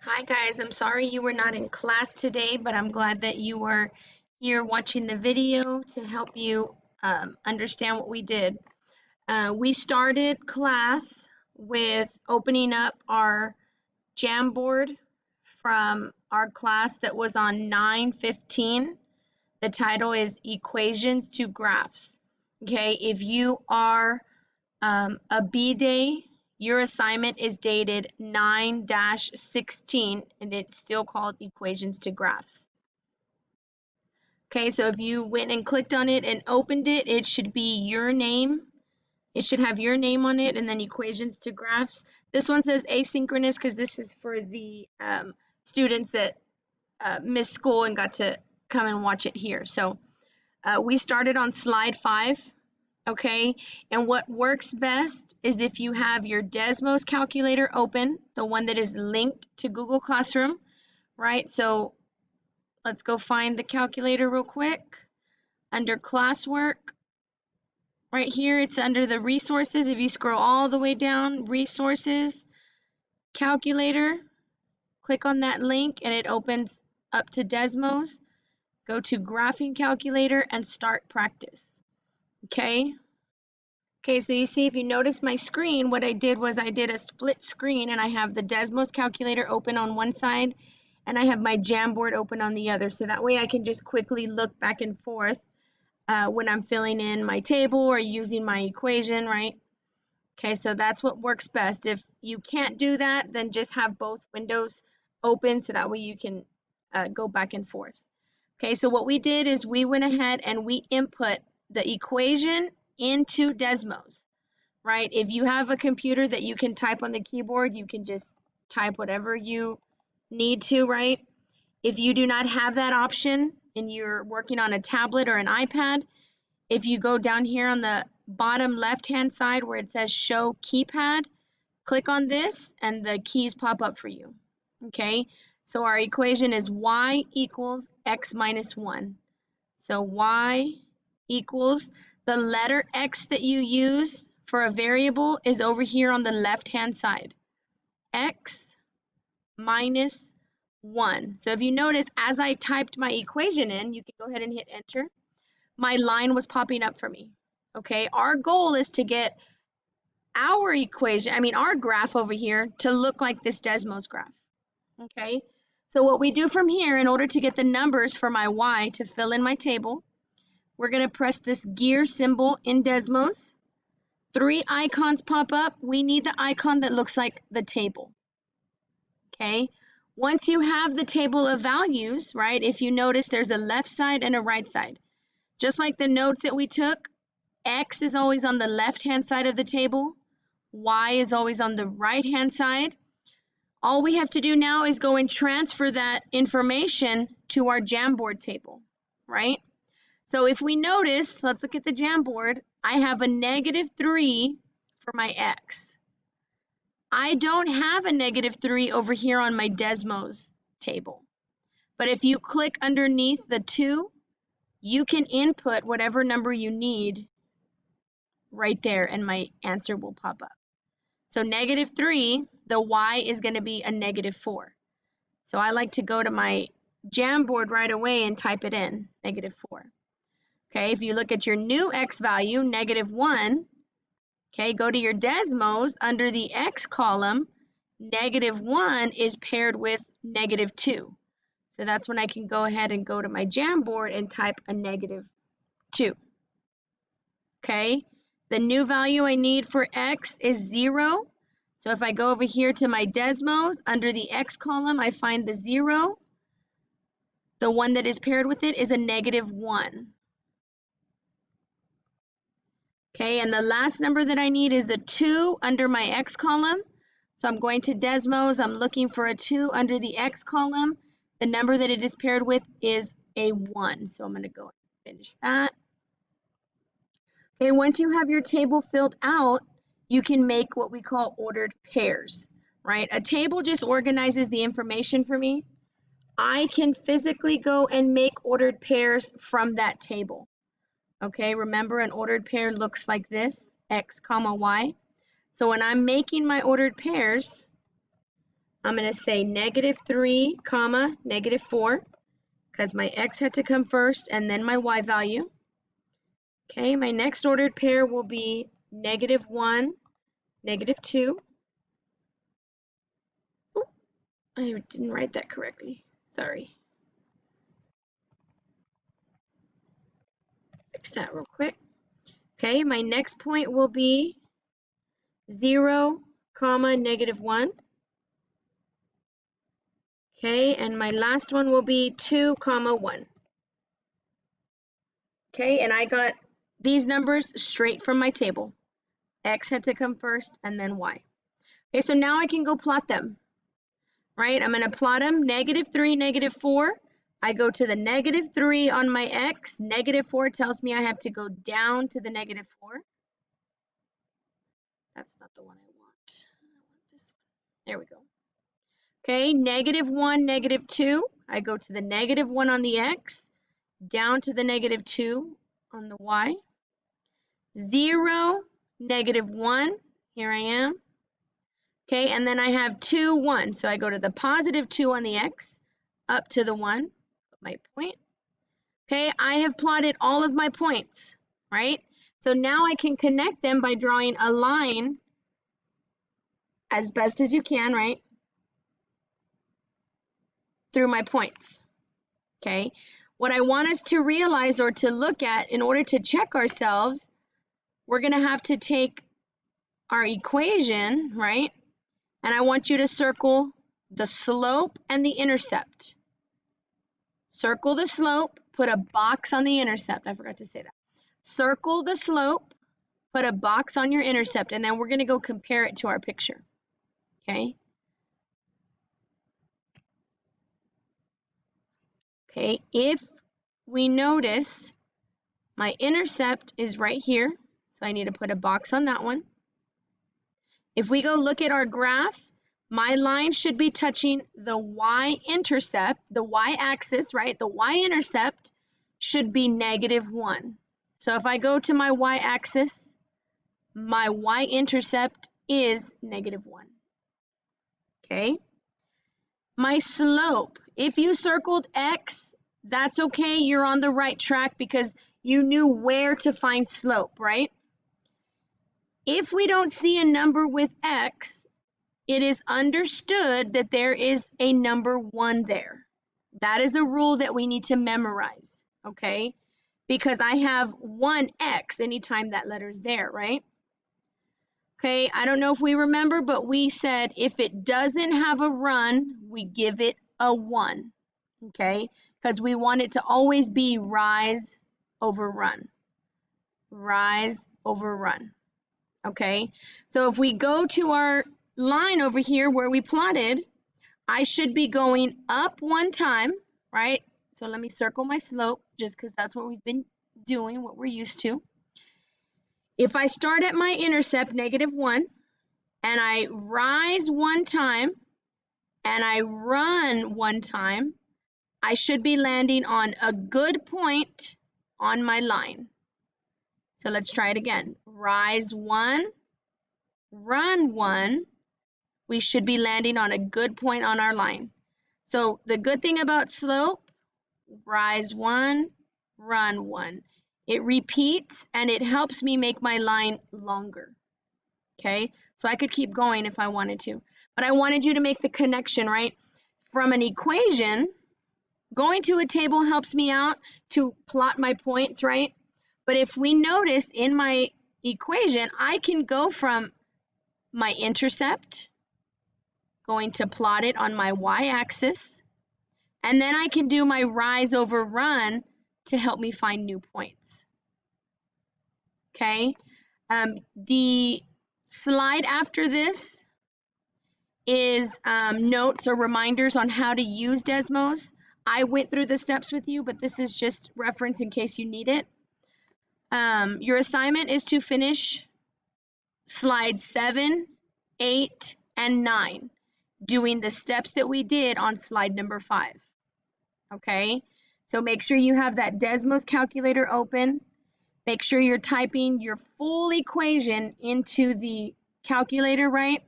Hi guys, I'm sorry you were not in class today, but I'm glad that you were here watching the video to help you understand what we did. We started class with opening up our Jamboard from our class that was on 9:15. The title is Equations to Graphs. Okay, if you are a B day, your assignment is dated 9-16 and it's still called Equations to Graphs. Okay, so if you went and clicked on it and opened it, it should be your name. It should have your name on it and then Equations to Graphs. This one says asynchronous because this is for the students that missed school and got to come and watch it here. So we started on slide 5. Okay, and what works best is if you have your Desmos calculator open, the one that is linked to Google Classroom, right? So let's go find the calculator real quick. Under classwork, right here, it's under the resources. If you scroll all the way down, resources, calculator, click on that link and it opens up to Desmos. Go to graphing calculator and start practice. Okay. Okay, so you see, if you notice my screen, what I did was I did a split screen and I have the Desmos calculator open on one side and I have my Jamboard open on the other. So that way I can just quickly look back and forth when I'm filling in my table or using my equation, right? Okay, so that's what works best. If you can't do that, then just have both windows open so that way you can go back and forth. Okay, so what we did is we went ahead and we input the equation into Desmos. Right? If you have a computer that you can type on the keyboard, you can just type whatever you need to, right? If you do not have that option and you're working on a tablet or an iPad, if you go down here on the bottom left-hand side where it says show keypad, click on this and the keys pop up for you. Okay? So our equation is y equals x minus 1. So y equals the letter x that you use for a variable is over here on the left-hand side. X minus 1. So if you notice, as I typed my equation in, you can go ahead and hit enter. My line was popping up for me. Okay, our goal is to get our equation, our graph over here to look like this Desmos graph. Okay, so what we do from here in order to get the numbers for my y to fill in my table, we're going to press this gear symbol in Desmos. 3 icons pop up. We need the icon that looks like the table. Okay. Once you have the table of values, right, if you notice there's a left side and a right side. Just like the notes that we took, X is always on the left-hand side of the table. Y is always on the right-hand side. All we have to do now is go and transfer that information to our Jamboard table, right? So if we notice, let's look at the Jamboard. I have a -3 for my x. I don't have a -3 over here on my Desmos table. But if you click underneath the 2, you can input whatever number you need right there and my answer will pop up. So -3, the y is going to be a -4. So I like to go to my Jamboard right away and type it in, -4. Okay, if you look at your new x value, -1, okay, go to your Desmos under the x column, -1 is paired with -2. So that's when I can go ahead and go to my Jamboard and type a -2. Okay, the new value I need for x is 0. So if I go over here to my Desmos, under the x column, I find the 0. The one that is paired with it is a -1. Okay, and the last number that I need is a 2 under my x column. So I'm going to Desmos, I'm looking for a 2 under the x column. The number that it is paired with is a 1. So I'm going to go and finish that. Okay, once you have your table filled out, you can make what we call ordered pairs, right? A table just organizes the information for me. I can physically go and make ordered pairs from that table. Okay, remember an ordered pair looks like this, x comma y. So when I'm making my ordered pairs, I'm going to say -3, comma, -4, because my x had to come first and then my y value. Okay, my next ordered pair will be -1, -2. Oh, I didn't write that correctly. Sorry. Fix that real quick. Okay, my next point will be 0, comma, -1. Okay, and my last one will be 2, comma, 1. Okay, and I got these numbers straight from my table. X had to come first and then Y. Okay, so now I can go plot them, right? I'm going to plot them, -3, -4. I go to the -3 on my X. -4 tells me I have to go down to the -4. That's not the one I want. I want this one. There we go. Okay, -1, -2. I go to the -1 on the X, down to the -2 on the Y. 0, -1. Here I am. Okay, and then I have 2, 1. So I go to the +2 on the X, up to the 1, my point. Okay, I have plotted all of my points, right? So now I can connect them by drawing a line as best as you can, right? Through my points, okay? What I want us to realize or to look at in order to check ourselves, we're gonna have to take our equation, right? And I want you to circle the slope and the intercept. Circle the slope, put a box on the intercept. I forgot to say that. Circle the slope, put a box on your intercept, and then we're gonna go compare it to our picture, okay? Okay, if we notice my intercept is right here, so I need to put a box on that one. If we go look at our graph, my line should be touching the y-intercept, the y-axis, right? The y-intercept should be -1. So if I go to my y-axis, my y-intercept is -1. Okay? My slope, if you circled X, that's okay, you're on the right track because you knew where to find slope, right? If we don't see a number with X, it is understood that there is a number 1 there. That is a rule that we need to memorize, okay? Because I have 1X anytime that letter's there, right? Okay, I don't know if we remember, but we said if it doesn't have a run, we give it a 1, okay? Because we want it to always be rise over run. Rise over run, okay? So if we go to our line over here where we plotted, I should be going up 1 time, right? So let me circle my slope just because that's what we've been doing, what we're used to. If I start at my intercept, -1, and I rise 1 time, and I run 1 time, I should be landing on a good point on my line. So let's try it again. Rise 1, run 1. We should be landing on a good point on our line. So the good thing about slope, rise 1, run 1. It repeats and it helps me make my line longer. Okay, so I could keep going if I wanted to, but I wanted you to make the connection, right? From an equation, going to a table helps me out to plot my points, right? But if we notice in my equation, I can go from my intercept, going to plot it on my y-axis, and then I can do my rise over run to help me find new points. Okay, the slide after this is notes or reminders on how to use Desmos. I went through the steps with you, but this is just reference in case you need it. Your assignment is to finish slides 7, 8, and 9, doing the steps that we did on slide number 5. Okay, so make sure you have that Desmos calculator open. Make sure you're typing your full equation into the calculator, right?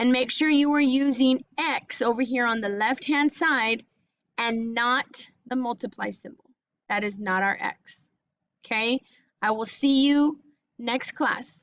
And make sure you are using X over here on the left-hand side and not the multiply symbol. That is not our X. Okay? I will see you next class.